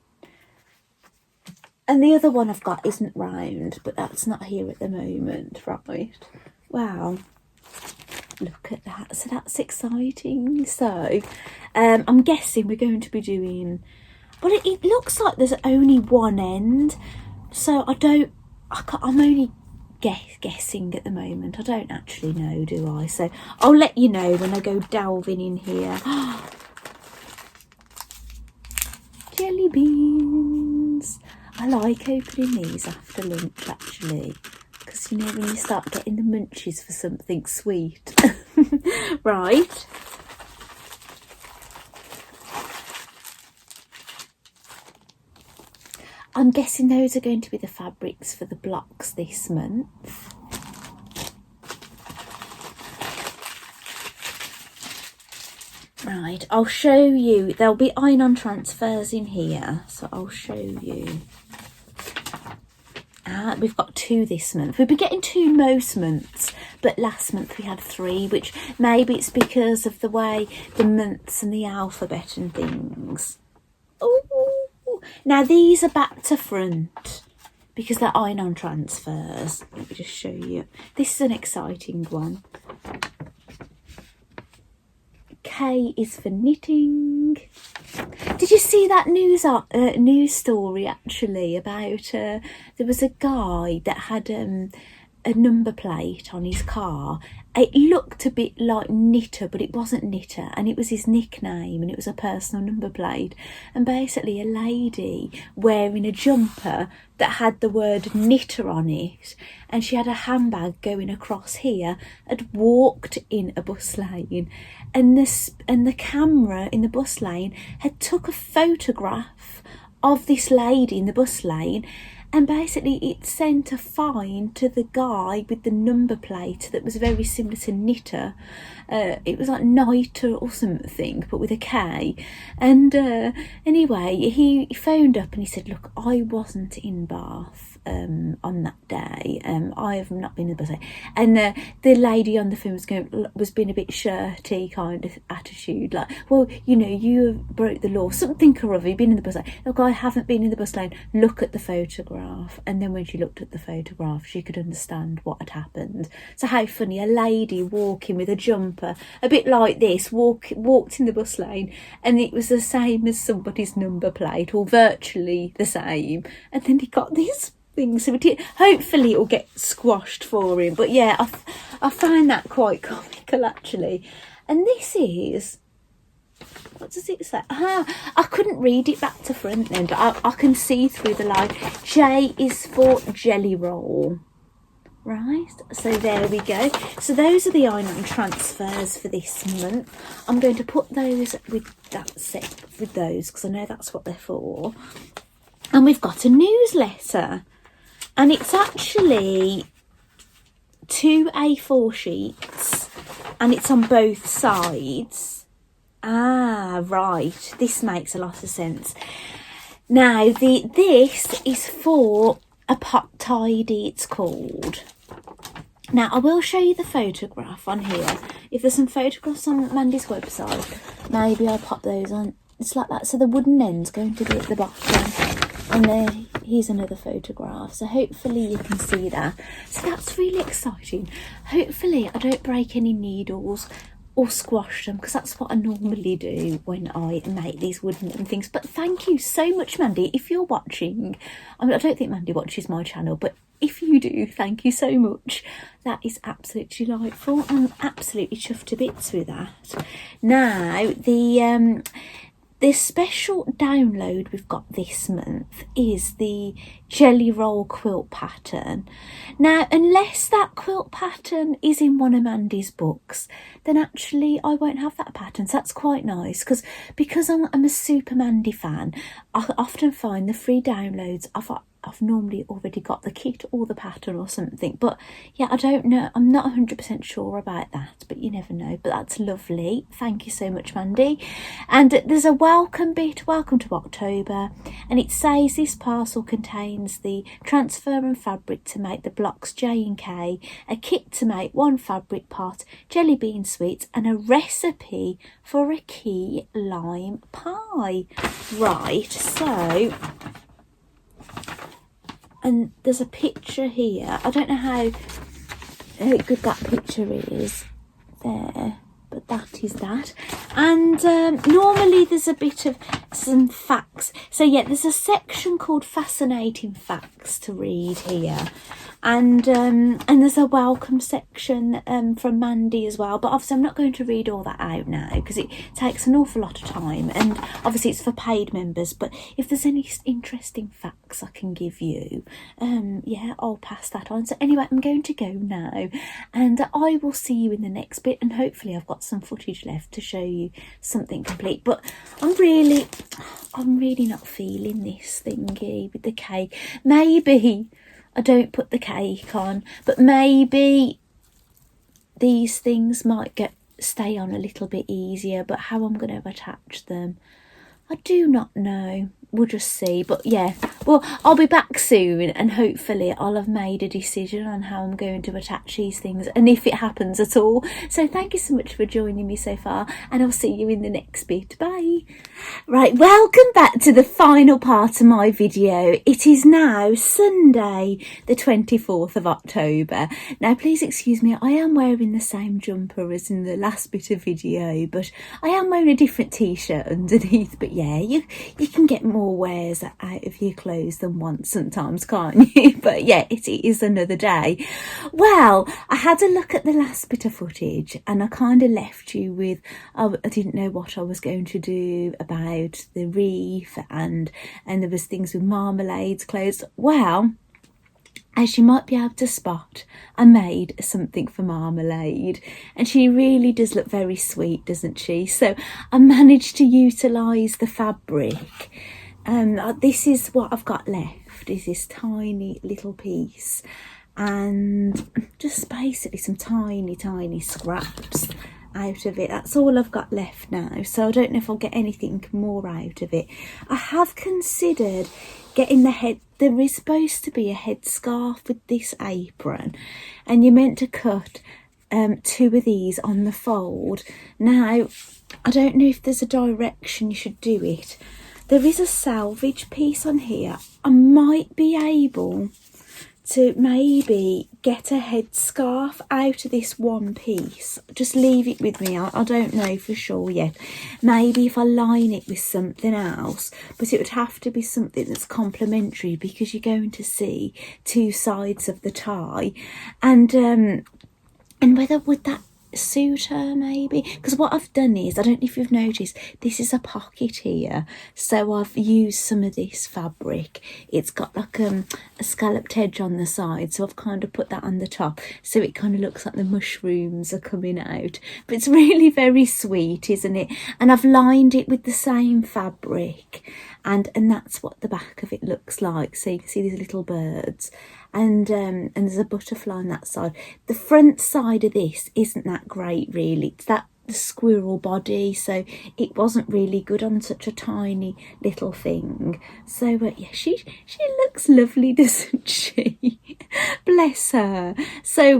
Speaker 1: And the other one I've got isn't round, but that's not here at the moment, right? Wow, look at that. So that's exciting. So I'm guessing we're going to be doing, well, it looks like there's only one end, so I'm only guessing at the moment. I don't actually know, do I? So I'll let you know when I go delving in here. Jelly beans. I like opening these after lunch, actually, because, you know, when you start getting the munchies for something sweet. Right. I'm guessing those are going to be the fabrics for the blocks this month. Right, I'll show you. There'll be iron-on transfers in here, so I'll show you. We've got 2 this month. We'll be getting 2 most months, but last month we had 3, which maybe it's because of the way the months and the alphabet and things. Oh, now these are back to front because they're iron-on transfers. Let me just show you. This is an exciting one. K is for knitting. Did you see that news story, actually, about there was a guy that had a number plate on his car. It looked a bit like Knitter, but it wasn't Knitter, and it was his nickname, and it was a personal number plate. And basically a lady wearing a jumper that had the word Knitter on it, and she had a handbag going across here, had walked in a bus lane, and the camera in the bus lane had took a photograph of this lady in the bus lane, and basically it sent a fine to the guy with the number plate that was very similar to Knitter. It was like Niter or something, but with a K. And anyway, he phoned up and he said, look, I wasn't in Bath on that day. I have not been in the bus. And the lady on the phone was being a bit shirty kind of attitude, like, well, you know, you broke the law, something or other, you've been in the bus lane. Look, I haven't been in the bus lane, look at the photograph. And then when she looked at the photograph, she could understand what had happened. So how funny, a lady walking with a jumper a bit like this walked in the bus lane, and it was the same as somebody's number plate, or virtually the same, and then he got this thing. So hopefully it'll get squashed for him. But yeah, I find that quite comical actually. And this is, what does it say? I couldn't read it back to front then, but I can see through the line. J is for jelly roll. Right, so there we go. So those are the item transfers for this month. I'm going to put those with that set with those because I know that's what they're for. And we've got a newsletter, and it's actually 2 A4 sheets, and it's on both sides. Ah, right, this makes a lot of sense. Now this is for a pot tidy, it's called. Now I will show you the photograph on here. If there's some photographs on Mandy's website, maybe I'll pop those on. It's like that. So the wooden end's going to be at the bottom, and there, here's another photograph. So hopefully you can see that. So that's really exciting. Hopefully I don't break any needles or squash them, because that's what I normally do when I make these wooden things. But thank you so much, Mandy, if you're watching. I mean, I don't think Mandy watches my channel, but if you do, thank you so much. That is absolutely delightful. I'm absolutely chuffed to bits with that. Now, the special download we've got this month is the Jelly Roll quilt pattern. Now, unless that quilt pattern is in one of Mandy's books, then actually I won't have that pattern. So that's quite nice, because I'm a super Mandy fan. I often find the free downloads, I've normally already got the kit or the pattern or something. But yeah, I don't know. I'm not 100% sure about that, but you never know. But that's lovely. Thank you so much, Mandy. And there's a welcome bit, welcome to October. And it says this parcel contains the transfer and fabric to make the blocks J and K, a kit to make 1 fabric pot, jelly bean sweets, and a recipe for a key lime pie. Right, so... and there's a picture here. I don't know how good that picture is there, but that is that. And normally there's a bit of some facts. So yeah, there's a section called Fascinating Facts to read here. And there's a welcome section from Mandy as well, but obviously I'm not going to read all that out now because it takes an awful lot of time, and obviously it's for paid members. But if there's any interesting facts I can give you, yeah, I'll pass that on. So anyway, I'm going to go now, and I will see you in the next bit, and hopefully I've got some footage left to show you something complete. But I'm really not feeling this thingy with the cake. Maybe I don't put the cake on, but maybe these things might stay on a little bit easier. But how I'm going to attach them, I do not know. We'll just see. But yeah, well, I'll be back soon, and hopefully I'll have made a decision on how I'm going to attach these things, and if it happens at all. So thank you so much for joining me so far, and I'll see you in the next bit. Bye. Right, welcome back to the final part of my video. It is now Sunday the 24th of October. Now please excuse me, I am wearing the same jumper as in the last bit of video, but I am wearing a different t-shirt underneath. But yeah, you can get more wears out of your clothes than once sometimes, can't you? But yeah, it is another day. Well, I had a look at the last bit of footage, and I kind of left you with I didn't know what I was going to do about the wreath, and there was things with Marmalade's clothes. Well, as you might be able to spot, I made something for Marmalade, and she really does look very sweet, doesn't she? So I managed to utilise the fabric This is what I've got left, is this tiny little piece, and just basically some tiny scraps out of it. That's all I've got left now, so I don't know if I'll get anything more out of it. I have considered getting the head. There is supposed to be a headscarf with this apron, and you're meant to cut 2 of these on the fold. Now, I don't know if there's a direction you should do it. There is a salvage piece on here. I might be able to maybe get a headscarf out of this one piece. Just leave it with me. I don't know for sure yet. Maybe if I line it with something else, but it would have to be something that's complementary, because you're going to see 2 sides of the tie, and whether would that suit her maybe, because what I've done is, I don't know if you've noticed, this is a pocket here, so I've used some of this fabric. It's got like a scalloped edge on the side, so I've kind of put that on the top, so it kind of looks like the mushrooms are coming out. But it's really very sweet, isn't it? And I've lined it with the same fabric, and that's what the back of it looks like. So you can see these little birds, and there's a butterfly on that side. The front side of this isn't that great really. It's that the squirrel body, so it wasn't really good on such a tiny little thing. So yeah, she looks lovely, doesn't she? Bless her. So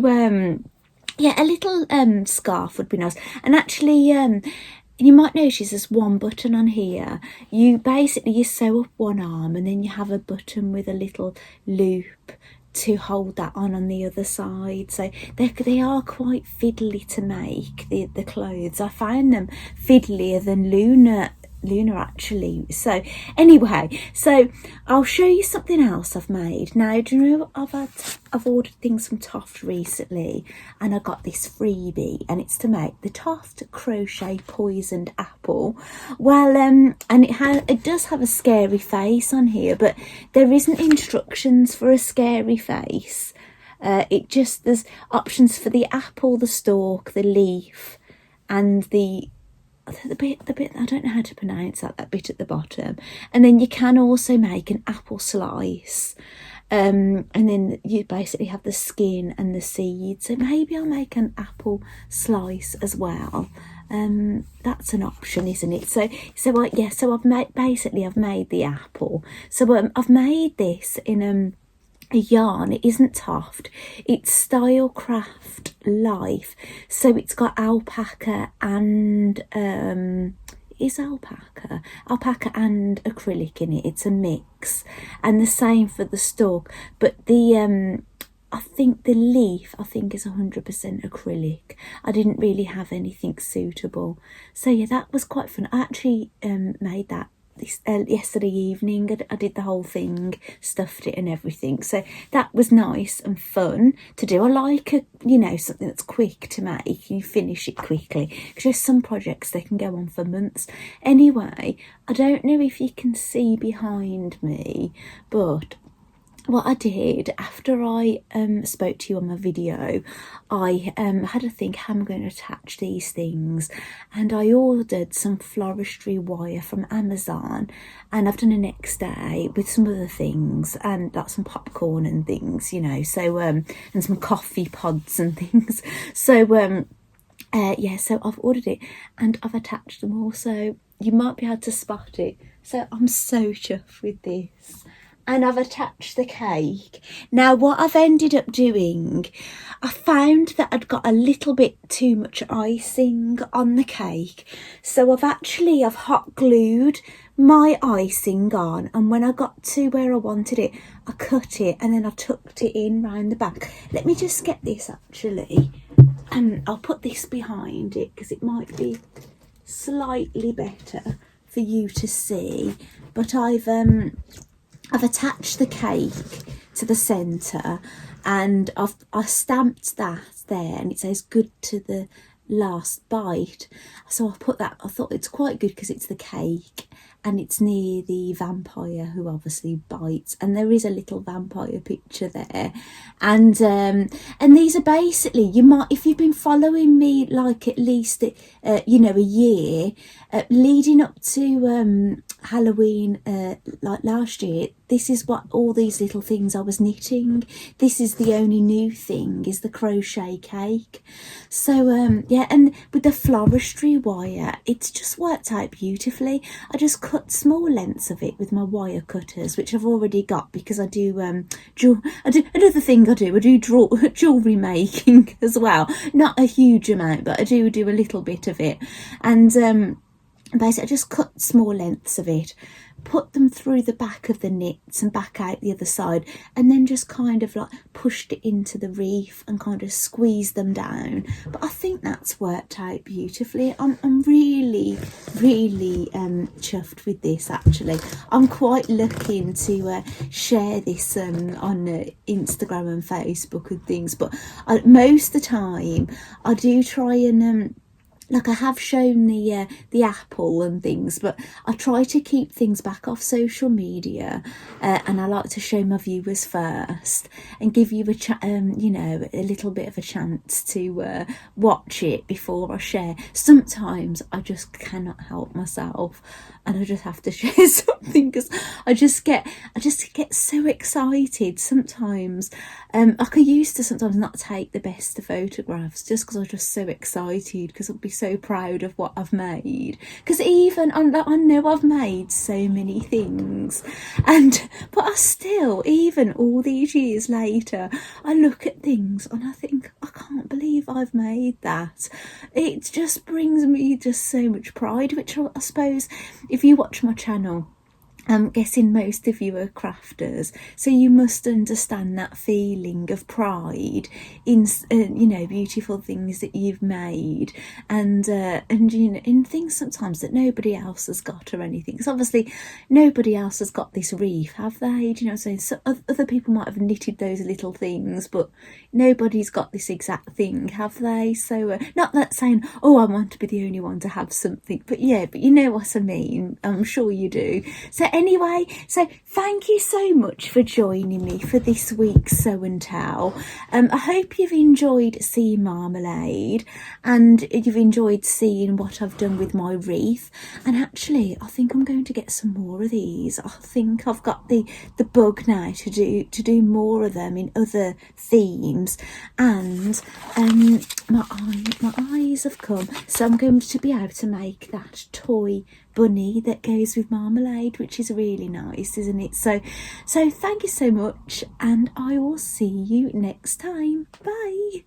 Speaker 1: yeah, a little scarf would be nice. And actually you might notice there's one button on here. You sew up one arm, and then you have a button with a little loop to hold that on the other side. So they are quite fiddly to make, the clothes. I find them fiddlier than Luna actually. So anyway, so I'll show you something else I've made. Now, do you know I've ordered things from Toft recently, and I got this freebie, and it's to make the Toft crochet poisoned apple. Well, and it does have a scary face on here, but there isn't instructions for a scary face. There's options for the apple, the stalk, the leaf, and the bit I don't know how to pronounce that bit at the bottom. And then you can also make an apple slice, and then you basically have the skin and the seeds. So maybe I'll make an apple slice as well. That's an option, isn't it? So I've made the apple. So I've made this in a yarn. It isn't Toft, it's Stylecraft Life, so it's got alpaca and alpaca and acrylic in it. It's a mix, and the same for the stalk, but the I think the leaf is 100% acrylic. I didn't really have anything suitable, so yeah, that was quite fun. I actually made that yesterday evening. I did the whole thing, stuffed it and everything, so that was nice and fun to do. I like something that's quick to make, you finish it quickly, because there's some projects they can go on for months. Anyway, I don't know if you can see behind me, but what I did after I spoke to you on my video, I had to think how I'm going to attach these things, and I ordered some floristry wire from Amazon, and I've done a next day with some other things, and like some popcorn and things, so and some coffee pods and things. So yeah, so I've ordered it and I've attached them all, so you might be able to spot it. So I'm so chuffed with this. And I've attached the cake. Now, what I've ended up doing, I found that I'd got a little bit too much icing on the cake, so I've hot glued my icing on, and when I got to where I wanted it, I cut it and then I tucked it in round the back. Let me just get this actually, and I'll put this behind it because it might be slightly better for you to see. But I've attached the cake to the centre, and I stamped that there, and it says good to the last bite. So I put that, I thought it's quite good because it's the cake and it's near the vampire who obviously bites, and there is a little vampire picture there. And these are basically, you might, if you've been following me like at least a year, leading up to Halloween, like last year, this is what all these little things I was knitting. This is the only new thing, is the crochet cake. So yeah, and with the floristry wire, it's just worked out beautifully. I just cut small lengths of it with my wire cutters, which I've already got, because I do another thing I do jewellery making as well. Not a huge amount, but I do a little bit of it. And basically I just cut small lengths of it, put them through the back of the knits and back out the other side, and then just kind of like pushed it into the wreath and kind of squeezed them down. But I think that's worked out beautifully. I'm really chuffed with this, actually. I'm quite looking to share this on Instagram and Facebook and things, but most of the time I do try and like, I have shown the apple and things, but I try to keep things back off social media, and I like to show my viewers first and give you you know, a little bit of a chance to watch it before I share. Sometimes I just cannot help myself, and I just have to share something, because I just get so excited sometimes. Like, I used to sometimes not take the best of photographs just because I was just so excited, because I'd be so proud of what I've made. Because even I know I've made so many things, but I still, even all these years later, I look at things and I think, I can't believe I've made that. It just brings me just so much pride, which I suppose, if you watch my channel, I'm guessing most of you are crafters, so you must understand that feeling of pride in you know, beautiful things that you've made, and you know, in things sometimes that nobody else has got or anything. Because obviously nobody else has got this wreath, have they? Do you know what I'm saying? So other people might have knitted those little things, but nobody's got this exact thing, have they? So not that saying, oh, I want to be the only one to have something, but yeah, but you know what I mean. I'm sure you do. So anyway, so thank you so much for joining me for this week's Sew and Tell. I hope you've enjoyed seeing Marmalade, and you've enjoyed seeing what I've done with my wreath. And actually, I think I'm going to get some more of these. I think I've got the bug now to do more of them in other themes. And my eyes have come, so I'm going to be able to make that toy bunny that goes with Marmalade, which is really nice, isn't it? So thank you so much, and I will see you next time. Bye.